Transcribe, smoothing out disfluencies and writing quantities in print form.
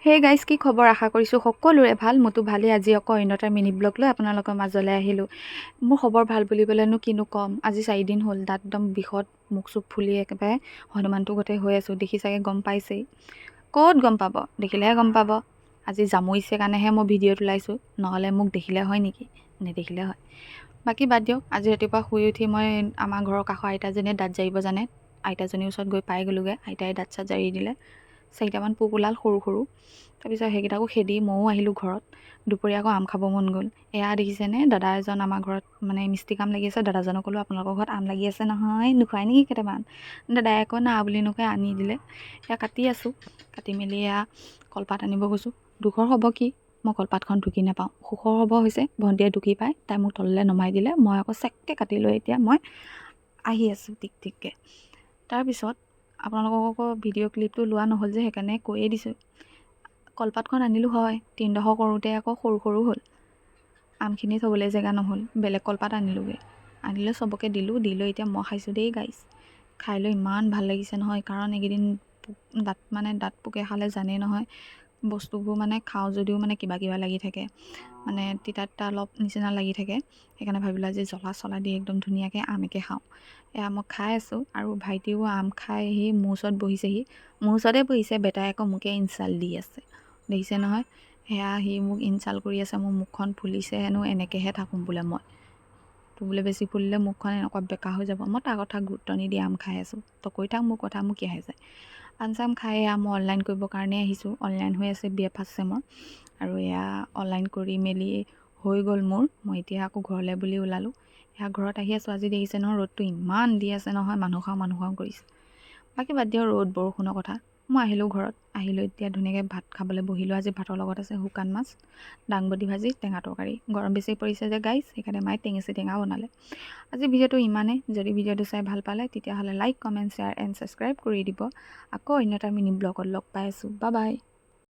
Hey guys, কি খবৰ? আশা কৰিছোঁ সকলোৰে ভাল। মইতো ভালেই। আজি আকৌ অন্য এটা মিনি ব্লগ লৈ আপোনালোকৰ মাজলৈ আহিলোঁ। মোৰ খবৰ ভাল বুলিবলৈনো কিনো ক'ম। আজি 4 দিন হ'ল দাঁত একদম বিষত মুখ চুখ ফুলি একেবাৰে হনুমানটো গোটেই হৈ আছোঁ। দেখি চাগে গম পাইছেই। ক'ত গম পাব? দেখিলেহে গম পাব। আজি জামুৰিছে কাৰণেহে মই ভিডিঅ'ত ওলাইছোঁ, নহ'লে মোক দেখিলে হয় নেকি? নেদেখিলে হয়। বাকী বাদ দিয়ক। আজি ৰাতিপুৱা শুই উঠি মই আমাৰ ঘৰৰ কাষৰ আইতাজনীয়ে দাঁত জাৰিব জানে, আইতাজনীৰ ওচৰত গৈ পাই গ'লোগৈ। আইতাই দাঁত চাত জাৰি দিলে। 4টামান পোক ওলাল সৰু সৰু। তাৰপিছত সেইকেইটাকো খেদি ময়ো আহিলোঁ ঘৰত। দুপৰীয়া আকৌ আম খাব মন গ'ল। এয়া দেখিছেনে, দাদা এজন আমাৰ ঘৰত মানে মিস্ত্ৰী কাম লাগি আছে। দাদাজনক ক'লোঁ, আপোনালোকৰ ঘৰত আম লাগি আছে নহয়, নোখোৱাই নেকি কেইটামান? দাদাই আকৌ না বুলি নকৈ আনি দিলে। এয়া কাটি আছোঁ। কাটি মেলি এয়া কলপাত আনিব গৈছোঁ। দুখৰ হ'ব কি, মই কলপাতখন ঢুকি নাপাওঁ। সুখৰ হ'ব হৈছে ভণ্টিয়ে ঢুকি পায়, তাই মোক তললৈ নমাই দিলে। মই আকৌ চেককৈ কাটি লৈ এতিয়া মই আহি আছোঁ টিক টিককৈ। তাৰপিছত আপোনালোকক আকৌ ভিডিঅ' ক্লিপটো লোৱা নহ'ল যে, সেইকাৰণে কৈয়ে দিছোঁ। কলপাতখন আনিলোঁ হয়, 3ডোখৰ কৰোঁতে আকৌ সৰু সৰু হ'ল। আমখিনি থ'বলৈ জেগা নহ'ল, বেলেগ কলপাত আনিলোঁগৈ। আনিলৈ চবকে দিলোঁ। দি লৈ এতিয়া মই খাইছোঁ দেই গাইছ। খাই লৈ ইমান ভাল লাগিছে নহয়, কাৰণ এইকেইদিন দাঁত পোকে খালে জানেই নহয়, বস্তুবোৰ মানে খাওঁ যদিও মানে কিবা কিবা লাগি থাকে, মানে তিতা তিতা অলপ নিচিনা লাগি থাকে। সেইকাৰণে ভাবিলোঁ আজি জ্বলা চলা দি একদম ধুনীয়াকৈ আমকে খাওঁ। এয়া মই খাই আছোঁ, আৰু ভাইটিও আম খাই আহি মোৰ ওচৰত বহিছেহি। মোৰ ওচৰতে বহিছে, বেটাই আকৌ মোকে ইনচাল্ট দি আছে। দেখিছে নহয়, সেয়া সি মোক ইনচাল্ট কৰি আছে। মোৰ মুখখন ফুলিছে হেনো, এনেকৈহে থাকোঁ বোলে মই। তো বোলে বেছি ফুলিলে মুখখন এনেকুৱা বেকা হৈ যাব। মই তাৰ কথা গুৰুত্ব নিদি আম খাই আছোঁ। তো কৈ থাক, মোৰ কথা মোক কি আহে যায়। আম চাম খাই এয়া মই অনলাইন কৰিবৰ কাৰণেই আহিছোঁ। অনলাইন হৈ আছে BA ফাৰ্ষ্ট চেমৰ, আৰু এয়া অনলাইন কৰি মেলি হৈ গ'ল মোৰ। মই এতিয়া আকৌ ঘৰলৈ বুলি ওলালোঁ। এয়া ঘৰত আহি আছোঁ। আজি দেখিছে নহয়, ৰ'দটো ইমান দি আছে নহয়, মানুহ খাওঁ কৰিছে। বাকী বাদ দিয়ক ৰ'দ বৰষুণৰ কথা। মই আহিলোঁ ঘৰত। আহিলোঁ এতিয়া ধুনীয়াকৈ ভাত খাবলৈ বহিলোঁ। আজি ভাতৰ লগত আছে শুকান মাছ, দাংবডি ভাজি, টেঙা তৰকাৰী। গৰম বেছি পৰিছে যে গাইছ, সেইকাৰণে মায়ে টেঙেচি টেঙা বনালে। আজি ভিডিঅ'টো ইমানেই। যদি ভিডিঅ'টো চাই ভাল পালে তেতিয়াহ'লে like, comment, share and subscribe কৰি দিব। আকৌ অন্য এটা মিনি ব্লগত লগ পাই আছোঁ। Bye bye.